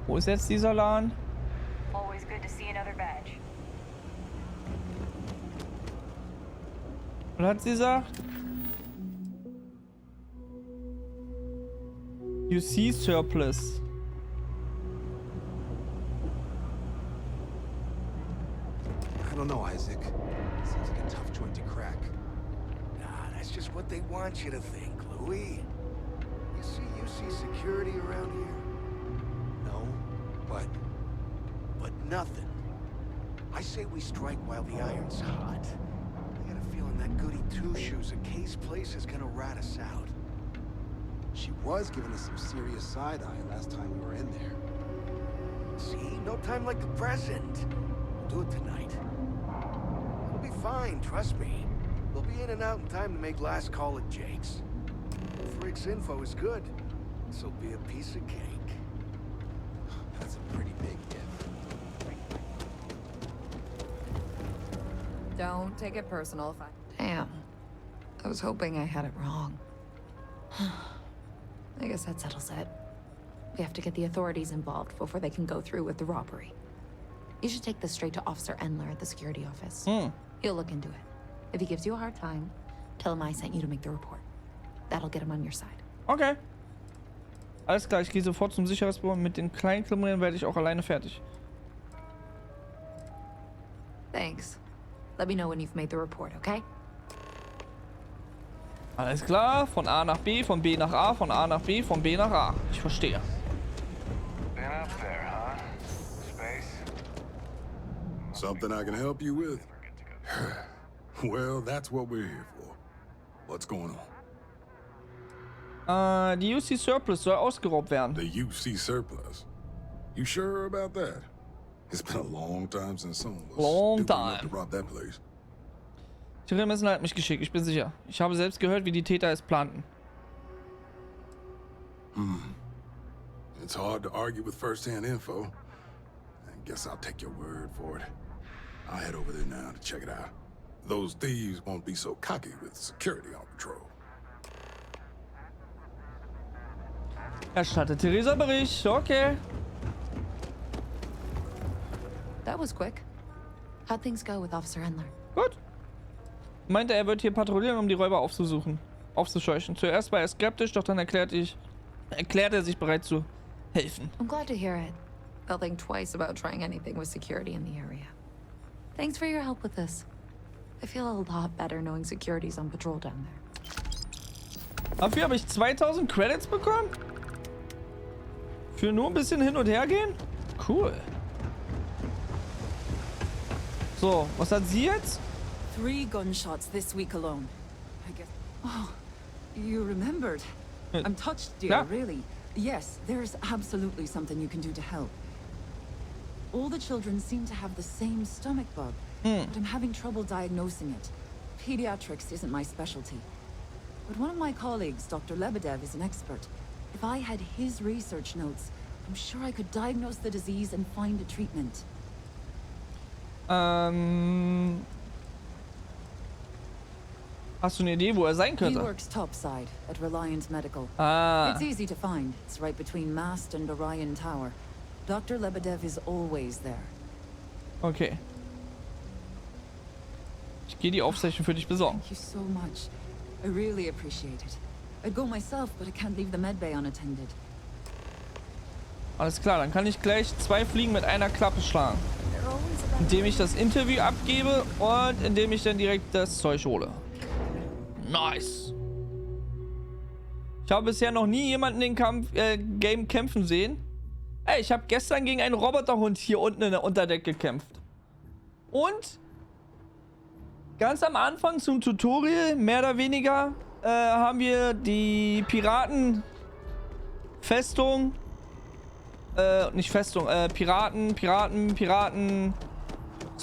Wo ist jetzt dieser LAN? Always good to see another badge. Was hat sie gesagt? You see surplus. I don't know, Isaac. Seems like a tough joint to crack. Nah, that's just what they want you to think, Louis. You see security around here? No, but nothing. I say we strike while the iron's hot. I got a feeling that goody two-shoes at Kay's place is gonna rat us out. She was giving us some serious side-eye last time we were in there. See, no time like the present. We'll do it tonight. It'll be fine, trust me. We'll be in and out in time to make last call at Jake's. Frick's info is good. This'll be a piece of cake. That's a pretty big gift. Don't take it personal if I... Damn. I was hoping I had it wrong. I guess that settles it. We have to get the authorities involved before they can go through with the robbery. You should take this straight to Officer Endler at the security office. He'll look into it. If he gives you a hard time, tell him I sent you to make the report. That'll get him on your side. Okay. Alles klar, ich gehe sofort zum Sicherheitsbüro. Mit den kleinen Kriminellen werde ich auch alleine fertig. Thanks. Let me know when you've made the report, okay? Alles klar, von A nach B, von B nach A, von A nach B, von B nach A. Ich verstehe. Been up there, huh? Space? Something I can help you with? Well, that's what we're here for. What's going on? Die UC Surplus soll ausgeraubt werden. The UC surplus. You sure about that? It's been a long time since someone was stupid enough to rob that place. Die Remessen hat mich geschickt, ich bin sicher. Ich habe selbst gehört, wie die Täter es planten. It's hard to argue with first-hand info. I guess I'll take your word for it. I'll head over there now to check it out. Those thieves won't be so cocky with security on patrol. Erstattet Theresa Bericht, okay. That was quick. How'd things go with Officer Endler? Gut. Meinte, er wird hier patrouillieren, um die Räuber aufzuscheuchen. Zuerst war er skeptisch, doch dann erklärt er sich bereit zu helfen. I'm glad to hear it. I'll think twice about trying anything with security in the area. Thanks for your help with this. I feel a lot better knowing security's on patrol down there. Dafür habe ich 2000 Credits bekommen? Für nur ein bisschen hin und her gehen? Cool. So, was hat sie jetzt? 3 gunshots this week alone. I guess. Oh, you remembered. I'm touched, dear, Yeah. really. Yes, there's absolutely something you can do to help. All the children seem to have the same stomach bug, but I'm having trouble diagnosing it. Pediatrics isn't my specialty. But one of my colleagues, Dr. Lebedev, is an expert. If I had his research notes, I'm sure I could diagnose the disease and find a treatment. Hast du eine Idee, wo er sein He könnte? works topside at Reliant Medical. Ah, It's easy to find. It's right between Mast and Orion Tower. Dr. Lebedev is always there. okay. Ich gehe die Aufzeichnung für dich besorgen. Thank you so much. I really appreciate it. I'd go myself, but I can't leave the medbay unattended. Alles klar, dann kann ich gleich 2 Fliegen mit einer Klappe schlagen. Indem ich das Interview abgebe und indem ich dann direkt das Zeug hole. Nice. Ich habe bisher noch nie jemanden in den Game kämpfen sehen. Ey, ich habe gestern gegen einen Roboterhund hier unten in der Unterdeck gekämpft. Und ganz am Anfang zum Tutorial, mehr oder weniger, haben wir die Piratenfestung, nicht Festung, das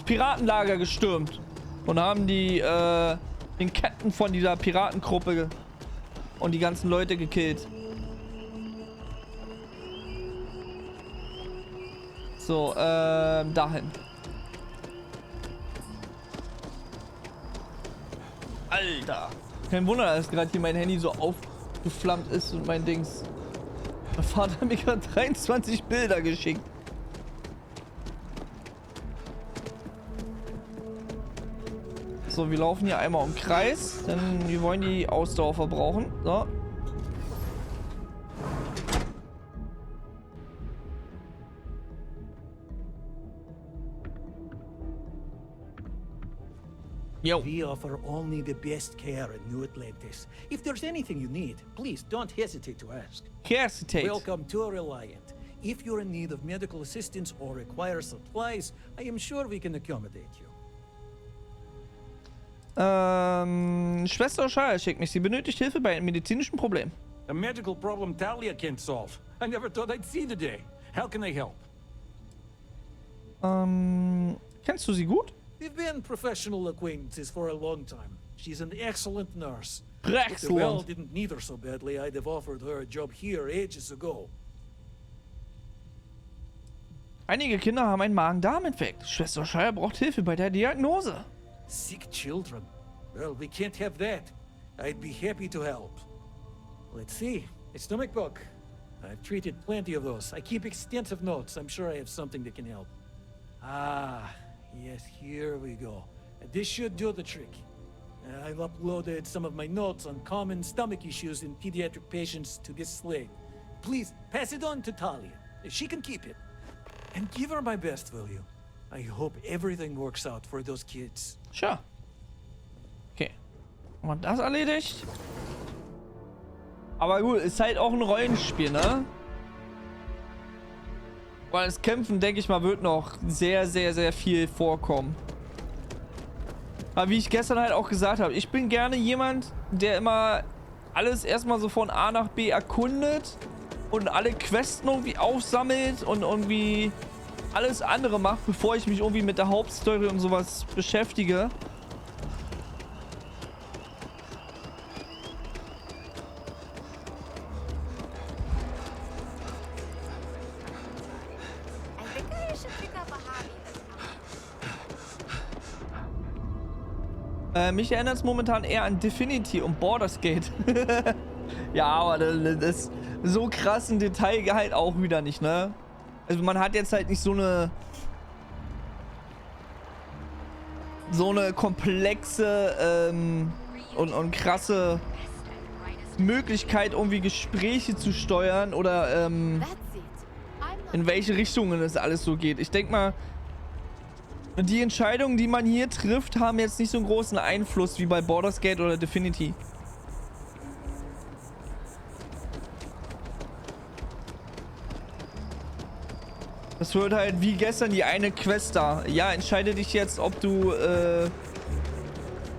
Piratenlager gestürmt. Und haben den Captain von dieser Piratengruppe und die ganzen Leute gekillt. So, dahin. Alter. Kein Wunder, dass gerade hier mein Handy so aufgeflammt ist und mein Dings. Mein Vater hat mir gerade 23 Bilder geschickt. So, wir laufen hier einmal im Kreis, denn wir wollen die Ausdauer verbrauchen. So. Yo. We offer only the best care in New Atlantis. If there's anything you need, please don't hesitate to ask. Hesitate. Welcome to Reliant. If you're in need of medical assistance or require supplies, I am sure we can accommodate you. Schwester Shire schickt mich. Sie benötigt Hilfe bei einem medizinischen Problem. A medical problem Talia can't solve. I never thought I'd see the day. How can I help? Kennst du sie gut? We've been professional acquaintances for a long time. She's an excellent nurse. Excellent. If the well didn't need her so badly, I'd have offered her a job here ages ago. Einige Kinder haben einen Magen-Darm-Infekt. Schwester Shire braucht Hilfe bei der Diagnose. Sick children? Well, we can't have that. I'd be happy to help. Let's see. A stomach bug. I've treated plenty of those. I keep extensive notes. I'm sure I have something that can help. Ah, yes, here we go. This should do the trick. I've uploaded some of my notes on common stomach issues in pediatric patients to this slate. Please, pass it on to Talia. She can keep it. And give her my best, will you? I hope everything works out for those kids. Sure. Okay. Haben wir das erledigt? Aber gut, ist halt auch ein Rollenspiel, ne? Weil das Kämpfen, denke ich mal, wird noch sehr, sehr, sehr viel vorkommen. Aber wie ich gestern halt auch gesagt habe, ich bin gerne jemand, der immer alles erstmal so von A nach B erkundet und alle Questen irgendwie aufsammelt und irgendwie alles andere macht, bevor ich mich irgendwie mit der Hauptstory und sowas beschäftige. Mich erinnert es momentan eher an Divinity und Baldur's Gate. Ja, aber das ist so krass ein Detailgehalt auch wieder nicht, ne? Also man hat jetzt halt nicht so eine komplexe und krasse Möglichkeit, irgendwie Gespräche zu steuern oder in welche Richtungen es alles so geht. Ich denke mal, die Entscheidungen, die man hier trifft, haben jetzt nicht so einen großen Einfluss wie bei Baldur's Gate oder Divinity. Das wird halt wie gestern die eine Quest da. Ja, entscheide dich jetzt, ob du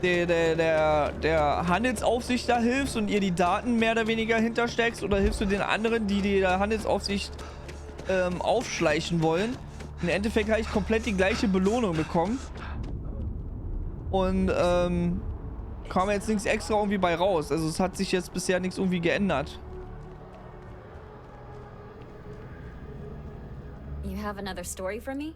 der Handelsaufsicht da hilfst und ihr die Daten mehr oder weniger hintersteckst, oder hilfst du den anderen, die der Handelsaufsicht aufschleichen wollen. Im Endeffekt habe ich komplett die gleiche Belohnung bekommen. Und kam jetzt nichts extra irgendwie bei raus. Also es hat sich jetzt bisher nichts irgendwie geändert. You have another story for me?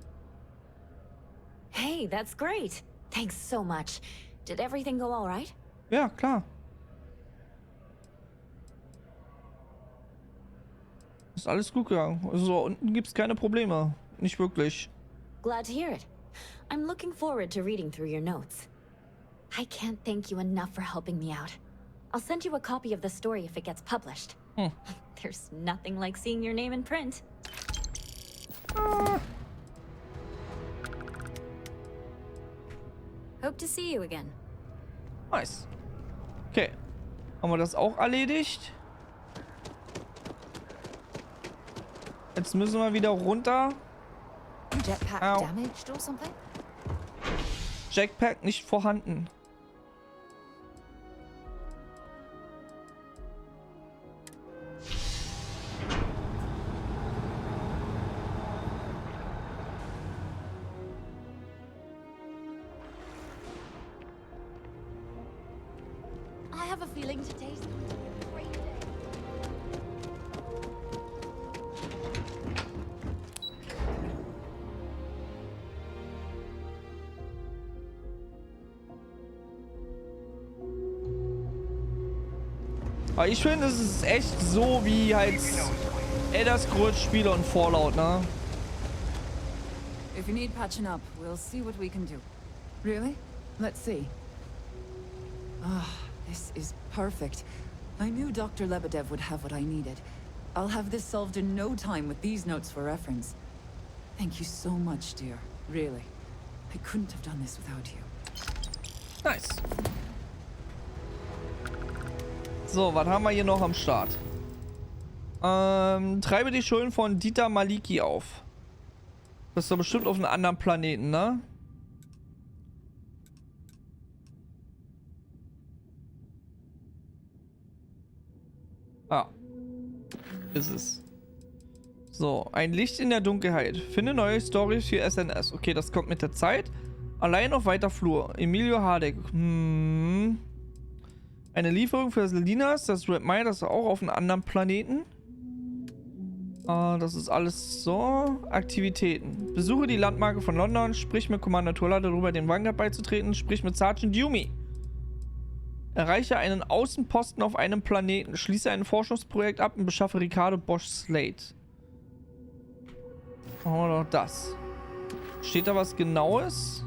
Hey, that's great. Thanks so much. Did everything go all right? Ja, klar. Ist alles gut gegangen. Also unten gibt es keine Probleme. Nicht wirklich. Glad to hear it. I'm looking forward to reading through your notes. I can't thank you enough for helping me out. I'll send you a copy of the story if it gets published. There's nothing like seeing your name in print. Hope to see you again. Nice. Okay. Haben wir das auch erledigt? Jetzt müssen wir wieder runter. Jetpack Ow. damaged or something? Jetpack nicht vorhanden. I have a feeling today's going to be a great day. Aber ich finde, es ist echt so wie halt Elder Scrolls Spiele und Fallout, ne? If you need patching up, we'll see what we can do. Really? Let's see. Ah, this is perfect. I knew Dr. Lebedev would have what I needed. I'll have this solved in no time with these notes for reference. Thank you so much, dear. Really. I couldn't have done this without you. Nice. So, was haben wir hier noch am Start? Treibe die Schulden von Dieter Maliki auf. Das ist doch bestimmt auf einem anderen Planeten, ne? Ah. Ist es. So, ein Licht in der Dunkelheit. Finde neue Storys für SNS. Okay, das kommt mit der Zeit. Allein auf weiter Flur. Emilio Hardek. Eine Lieferung für Selinas. Das Red Mine, das ist auch auf einem anderen Planeten. Das ist alles so. Aktivitäten. Besuche die Landmarke von London. Sprich mit Commander Tola darüber, dem Vanguard beizutreten. Sprich mit Sergeant Yumi. Erreiche einen Außenposten auf einem Planeten. Schließe ein Forschungsprojekt ab und beschaffe Ricardo Bosch Slate. Machen wir doch das. Steht da was Genaues?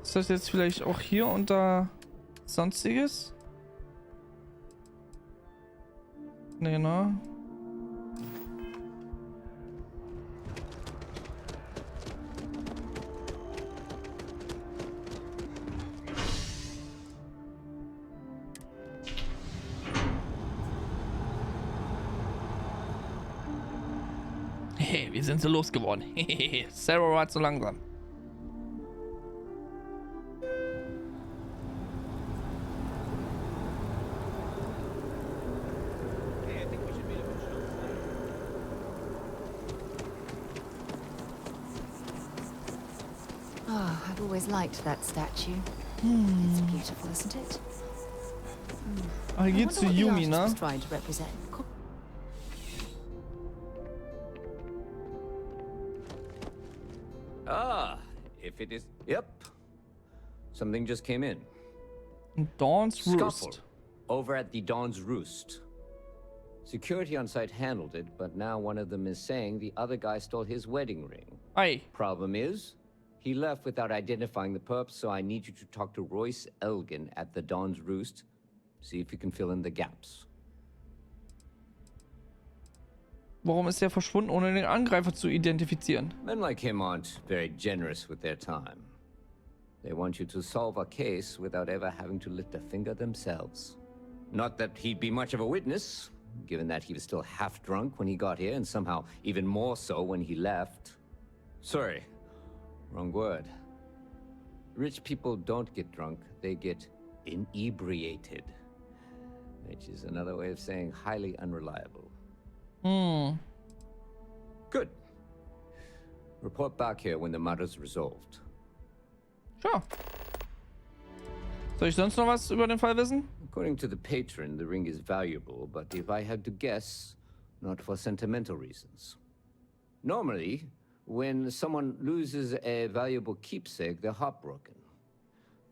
Ist das jetzt vielleicht auch hier unter Sonstiges? Ne, ne? Hey, wir sind so losgeworden. Sarah war zu langsam. I've always liked that statue. It's beautiful, isn't it? Hier geht's zu Yumi, ne? Trying to represent. Ah, if it is... Yep. Something just came in. Dawn's Scuffle. Roost. Over at the Dawn's Roost. Security on site handled it, but now one of them is saying the other guy stole his wedding ring. Aye. Problem is, he left without identifying the perp, so I need you to talk to Royce Elgin at the Dawn's Roost. See if you can fill in the gaps. Warum ist er verschwunden, ohne den Angreifer zu identifizieren? Men like him aren't very generous with their time. They want you to solve a case without ever having to lift a finger themselves. Not that he'd be much of a witness, given that he was still half drunk when he got here, and somehow even more so when he left. Sorry, wrong word. Rich people don't get drunk, they get inebriated. Which is another way of saying highly unreliable. Good. Report back here when the matter's resolved. Sure. Soll ich sonst noch was über den Fall wissen? According to the patron, the ring is valuable, but if I had to guess, not for sentimental reasons. Normally, when someone loses a valuable keepsake, they're heartbroken.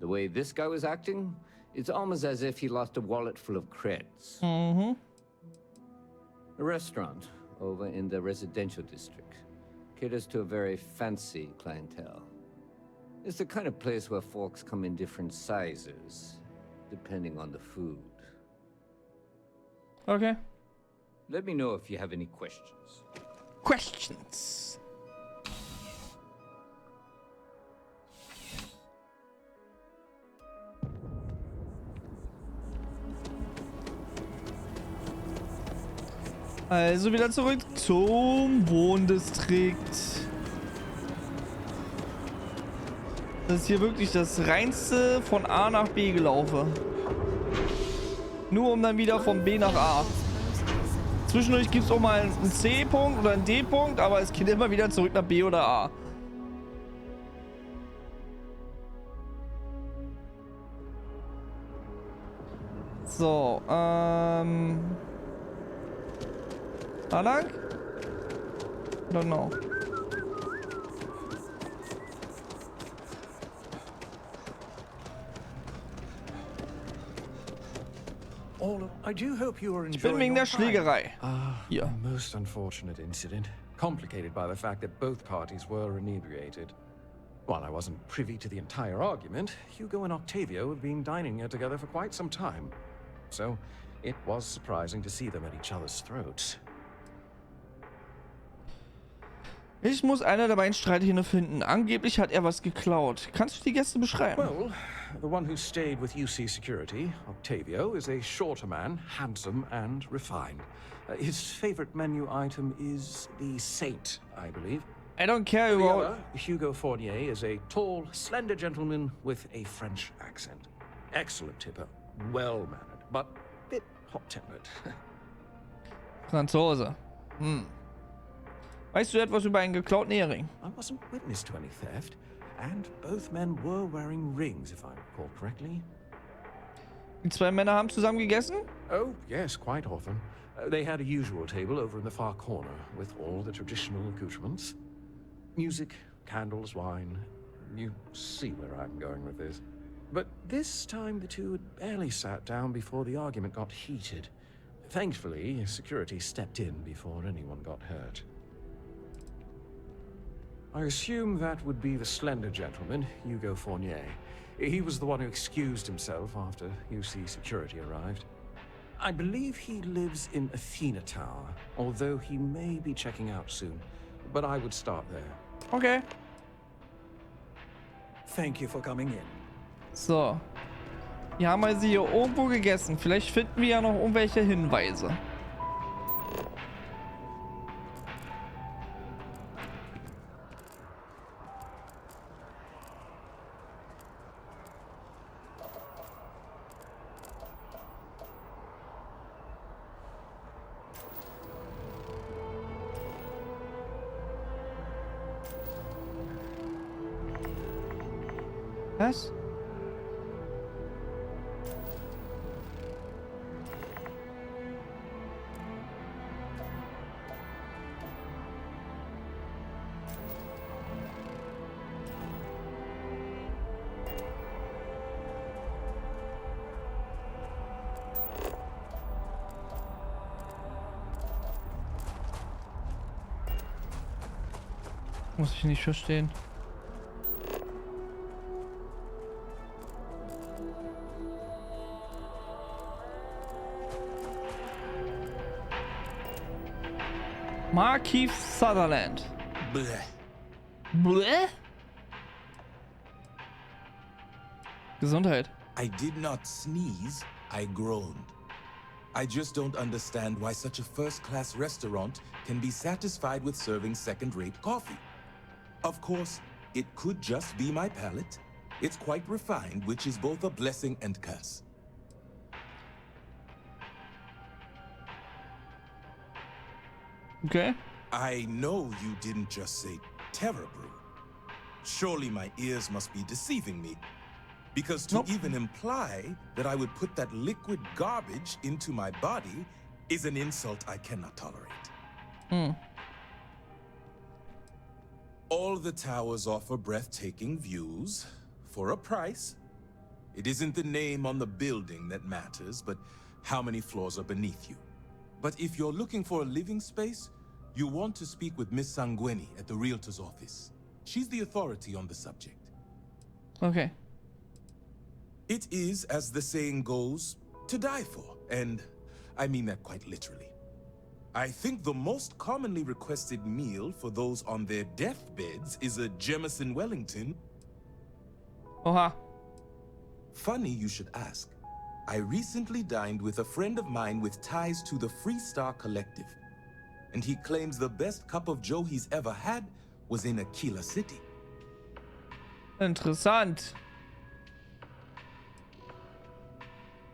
The way this guy was acting, it's almost as if he lost a wallet full of creds. A restaurant over in the residential district caters to a very fancy clientele. It's the kind of place where forks come in different sizes, depending on the food. Okay. Let me know if you have any questions. Questions. Also wieder zurück zum Wohndistrikt. Das ist hier wirklich das reinste von A nach B gelaufen. Nur um dann wieder von B nach A. Zwischendurch gibt es auch mal einen C-Punkt oder einen D-Punkt, aber es geht immer wieder zurück nach B oder A. So, da lang? I don't know. I do hope you are Ich bin wegen der Schlägerei. Hier. A most unfortunate incident, complicated by the fact that both parties were inebriated. While I wasn't privy to the entire argument, Hugo and Octavio have been dining here together for quite some time. So, it was surprising to see them at each other's throats. Ich muss einer der beiden Streithähne finden. Angeblich hat er was geklaut. Kannst du die Gäste beschreiben? Well, the one who stayed with UC Security, Octavio, is a shorter man, handsome and refined. His favorite menu item is the Saint, I believe. I don't care The about... other, Hugo Fournier, is a tall, slender gentleman with a French accent. Excellent tipper, well-mannered, but a bit hot-tempered. Franzose. Weißt du etwas über einen geklauten Ehering? I wasn't witness to any theft, and both men were wearing rings, if I recall correctly. Die zwei Männer haben zusammen gegessen? Oh, yes, quite often. They had a usual table over in the far corner, with all the traditional accoutrements. Music, candles, wine. You see where I'm going with this. But this time the two had barely sat down before the argument got heated. Thankfully, security stepped in before anyone got hurt. I assume that would be the slender gentleman, Hugo Fournier. He was the one who excused himself after UC security arrived. I believe he lives in Athena Tower, although he may be checking out soon. But I would start there. Okay. Thank you for coming in. So. Wir haben also hier irgendwo gegessen. Vielleicht finden wir ja noch irgendwelche Hinweise. Was? Muss ich nicht verstehen. Markeith Sutherland. Bleh. Bleh? Gesundheit. I did not sneeze, I groaned. I just don't understand why such a first-class restaurant can be satisfied with serving second-rate coffee. Of course, it could just be my palate. It's quite refined, which is both a blessing and curse. Okay. I know you didn't just say terror brew. Surely my ears must be deceiving me. Because to even imply that I would put that liquid garbage into my body is an insult I cannot tolerate. All the towers offer breathtaking views for a price. It isn't the name on the building that matters, but how many floors are beneath you. But if you're looking for a living space, you want to speak with Miss Sanguini at the Realtor's office. She's the authority on the subject. Okay. It is, as the saying goes, to die for, and I mean that quite literally. I think the most commonly requested meal for those on their deathbeds is a Jemison Wellington. Oha. Funny you should ask. I recently dined with a friend of mine with ties to the Freestar Collective, and he claims the best cup of joe he's ever had was in Aquila City. Interessant.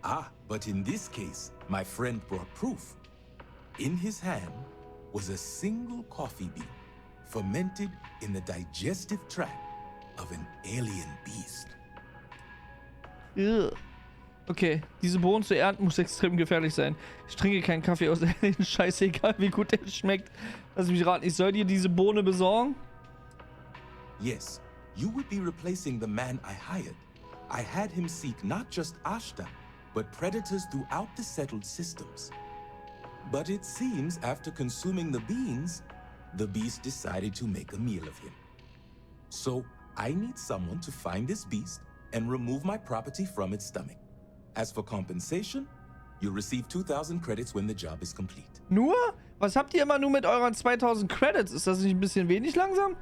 Ah, but in this case, my friend brought proof. In his hand was a single coffee bean, fermented in the digestive tract of an alien beast. Ugh. Okay, diese Bohnen zu ernten muss extrem gefährlich sein. Ich trinke keinen Kaffee aus Alien, scheißegal wie gut der schmeckt. Lass mich raten, ich soll dir diese Bohne besorgen? Yes, you would be replacing the man I hired. I had him seek not just Ashta, but predators throughout the settled systems. But it seems after consuming the beans, the beast decided to make a meal of him. So I need someone to find this beast and remove my property from its stomach. As for compensation, you'll receive 2,000 credits when the job is complete. Nur? Was habt ihr immer nur mit euren 2.000 Credits? Ist das nicht ein bisschen wenig langsam?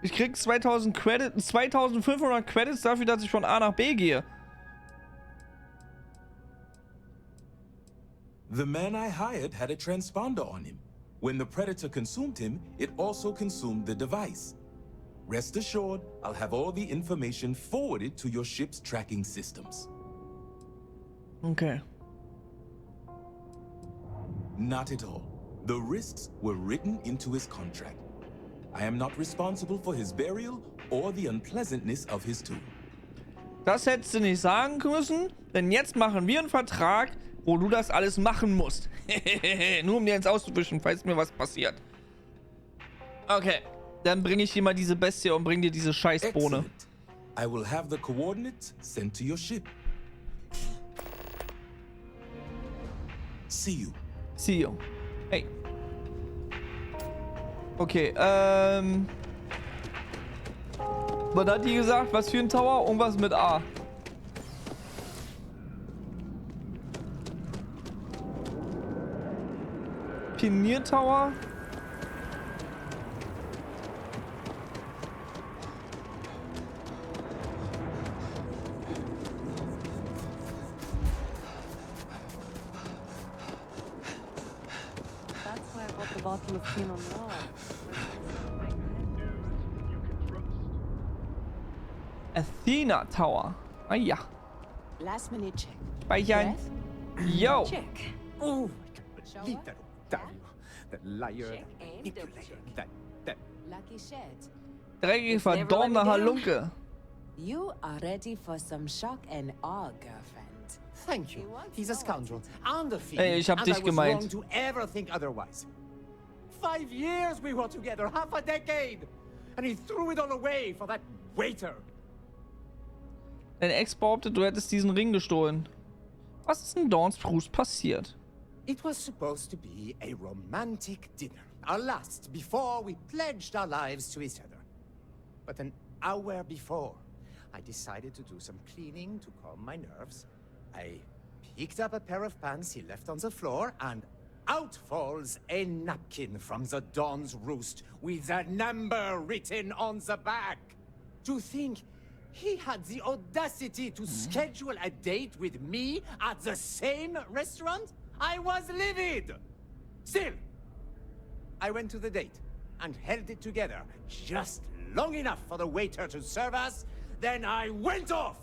Ich krieg 2.500 Credits dafür, dass ich von A nach B gehe. The man I hired had a transponder on him. When the predator consumed him, it also consumed the device. Rest assured, I'll have all the information forwarded to your ship's tracking systems. Okay. Not at all. The risks were written into his contract. I am not responsible for his burial or the unpleasantness of his tomb. Das hättest du nicht sagen müssen, denn jetzt machen wir einen Vertrag, wo du das alles machen musst. Nur um dir ins auszuwischen, falls mir was passiert. Okay, dann bringe ich dir mal diese Bestie und bring dir diese Scheißbohne. Excellent. I will have the coordinates sent to your ship. See you. See you. Hey. Okay, was hat die gesagt? Was für ein Tower? Irgendwas mit A. Pionier Tower. That's why I got the bottle of Pinot Noir. Athena Tower. Ah ja. Last minute check. Speichern. Yo. Check. Oh, leave that Dario, that liar, that Lucky shit. Dreckige verdorbene Halunke. You are ready for some shock and awe, girlfriend. Thank you. He's a scoundrel and a thief. Ey, ich hab and dich I was gemeint. wrong to ever think otherwise. 5 years we were together, half a decade, and he threw it all away for that waiter. Dein Ex behauptet, du hättest diesen Ring gestohlen. Was ist in Dawns Cruise passiert? It was supposed to be a romantic dinner, our last before we pledged our lives to each other. But an hour before, I decided to do some cleaning to calm my nerves. I picked up a pair of pants he left on the floor, and out falls a napkin from the Dawn's Roost with a number written on the back. To think he had the audacity to schedule a date with me at the same restaurant? I was livid! Still, I went to the date and held it together just long enough for the waiter to serve us, then I went off!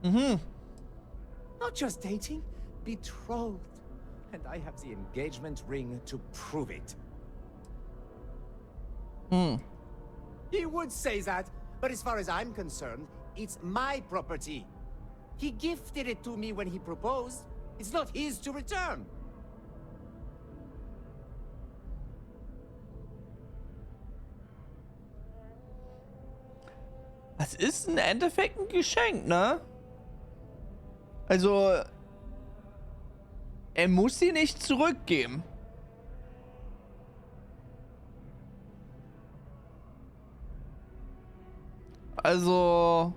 Not just dating, betrothed. And I have the engagement ring to prove it. He would say that, but as far as I'm concerned, it's my property. He gifted it to me when he proposed. It's not his to return. Das ist im Endeffekt ein Geschenk, ne? Also, er muss sie nicht zurückgeben. Also,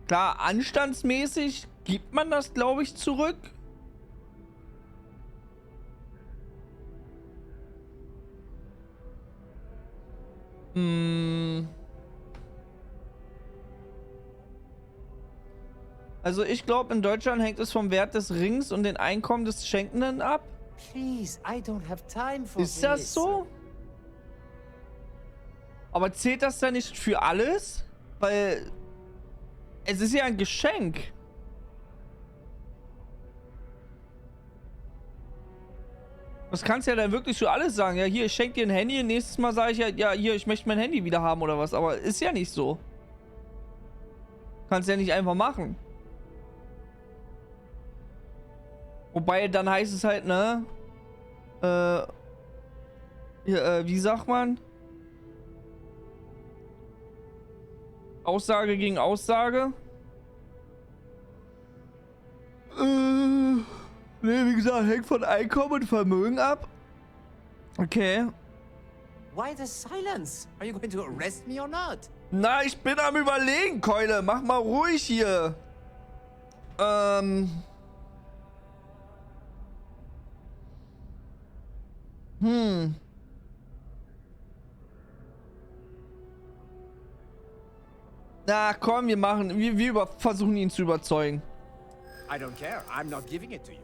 klar, anstandsmäßig gibt man das, glaube ich, zurück. Also ich glaube, in Deutschland hängt es vom Wert des Rings und den Einkommen des Schenkenden ab. Please, I don't have time for Ist das so? Aber zählt das dann nicht für alles? Weil es ist ja ein Geschenk. Das kannst du ja dann wirklich für alles sagen. Ja, hier, ich schenke dir ein Handy. Nächstes Mal sage ich ja, hier, ich möchte mein Handy wieder haben oder was. Aber ist ja nicht so. Kannst ja nicht einfach machen. Wobei, dann heißt es halt, ne? Wie sagt man? Aussage gegen Aussage. Ne, wie gesagt, hängt von Einkommen und Vermögen ab. Okay. Why the silence? Are you going to arrest me or not? Na, ich bin am Überlegen, Keule. Mach mal ruhig hier. Na, komm, wir versuchen ihn zu überzeugen. I don't care. I'm not giving it to you.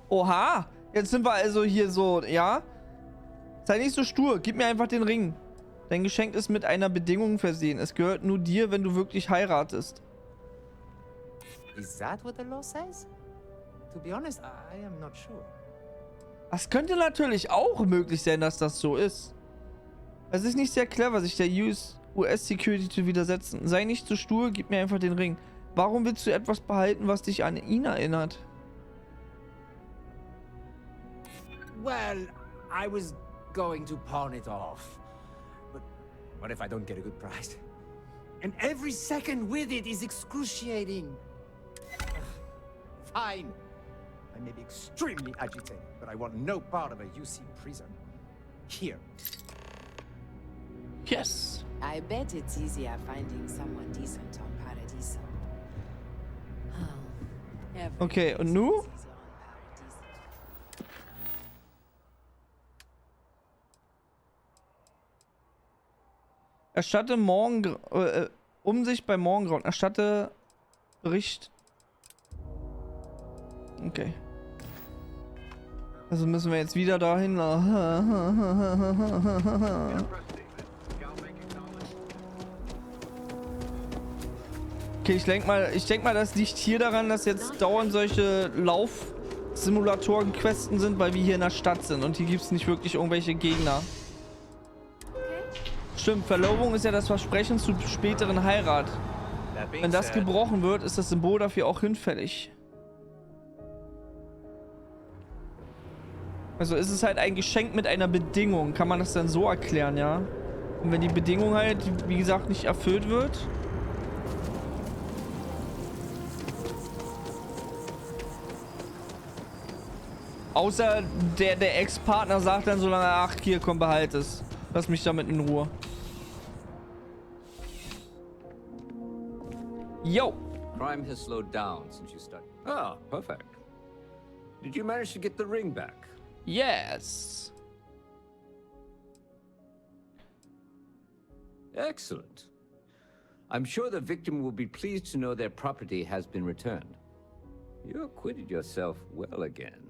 Oha, jetzt sind wir also hier so, ja? Sei nicht so stur, gib mir einfach den Ring. Dein Geschenk ist mit einer Bedingung versehen. Es gehört nur dir, wenn du wirklich heiratest. Is that what the law says? To be honest, I am not sure. Das könnte natürlich auch möglich sein, dass das so ist. Es ist nicht sehr clever, sich der US-Security zu widersetzen. Sei nicht so stur, gib mir einfach den Ring. Warum willst du etwas behalten, was dich an ihn erinnert? Well, I was going to pawn it off. But what if I don't get a good price? And every second with it is excruciating. Fine. I may be extremely agitated, but I want no part of a UC prison. Here. Yes. I bet it's easier finding someone decent on Paradiso. Okay, und nu? Erstatte Umsicht bei Morgengrauen. Erstatte Bericht. Okay. Also müssen wir jetzt wieder dahin. Okay, ich denk mal, das liegt hier daran, dass jetzt dauernd solche Laufsimulatoren-Questen sind, weil wir hier in der Stadt sind und hier gibt es nicht wirklich irgendwelche Gegner. Stimmt, Verlobung ist ja das Versprechen zur späteren Heirat. Wenn das gebrochen wird, ist das Symbol dafür auch hinfällig. Also ist es halt ein Geschenk mit einer Bedingung. Kann man das dann so erklären, ja? Und wenn die Bedingung halt, wie gesagt, nicht erfüllt wird... Außer der Ex-Partner sagt dann so lange, ach hier, komm, behalt es. Lass mich damit in Ruhe. Yo. Crime has slowed down since you started. Ah, perfect. Did you manage to get the ring back? Yes. Excellent. I'm sure the victim will be pleased to know their property has been returned. You acquitted yourself well again.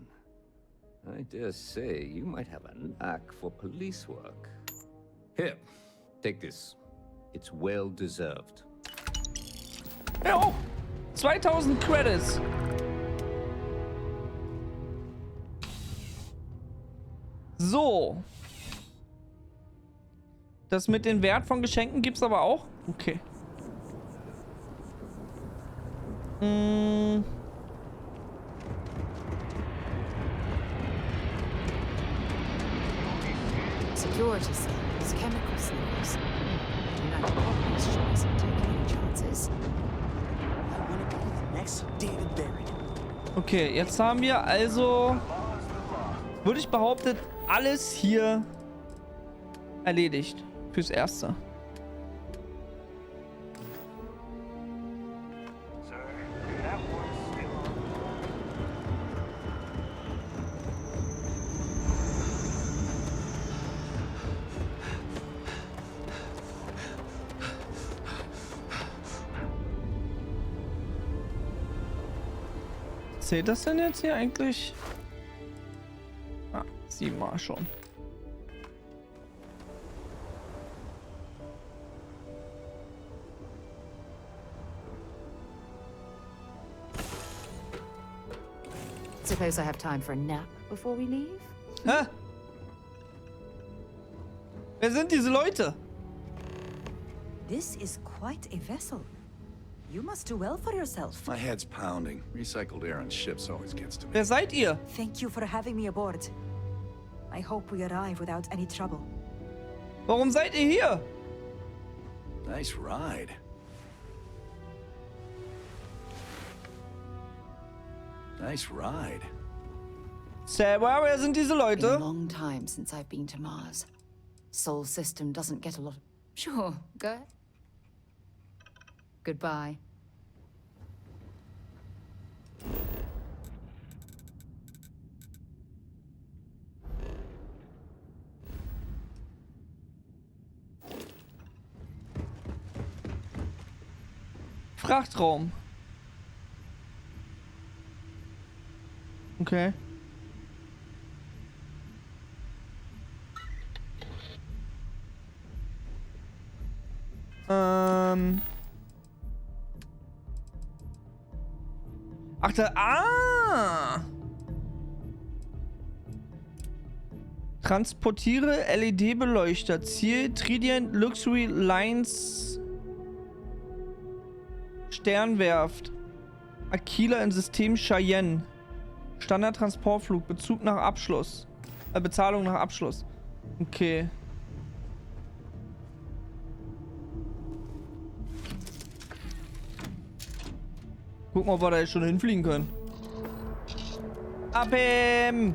I dare say you might have a knack for police work. Here, take this. It's well deserved. Ja, 2000 Credits. So. Das mit den Wert von Geschenken gibt's aber auch. Okay. Security samples, chemical samples. United Properties shows and taking any chances. I want to be the next David Barry. Okay, jetzt haben wir also, würde ich behaupten, alles hier erledigt. Fürs Erste. Zählt das denn jetzt hier eigentlich? Ah, 7-mal schon. Suppose I have time for a nap before we leave? Hä? Wer sind diese Leute? This is quite a vessel. You must do well for yourself. My head's pounding. Recycled air on ships always gets to me. Wer seid ihr? Thank you for having me aboard. I hope we arrive without any trouble. Warum seid ihr hier? Nice ride. Nice ride. Selber, wer sind diese Been Leute? a long time since I've been to Mars. Sol system doesn't get a lot. Sure, go. Goodbye. Frachtraum. Okay. Ach, da. Ah! Transportiere LED-Beleuchter. Ziel Trident Luxury Lines. Sternwerft. Aquila im System Cheyenne. Standard-Transportflug. Bezug nach Abschluss. Bezahlung nach Abschluss. Okay. Gucken, ob wir da jetzt schon hinfliegen können. Abheben!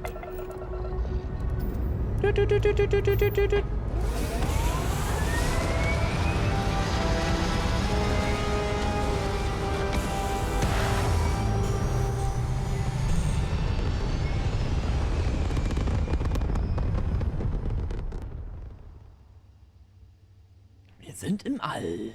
Wir sind im All.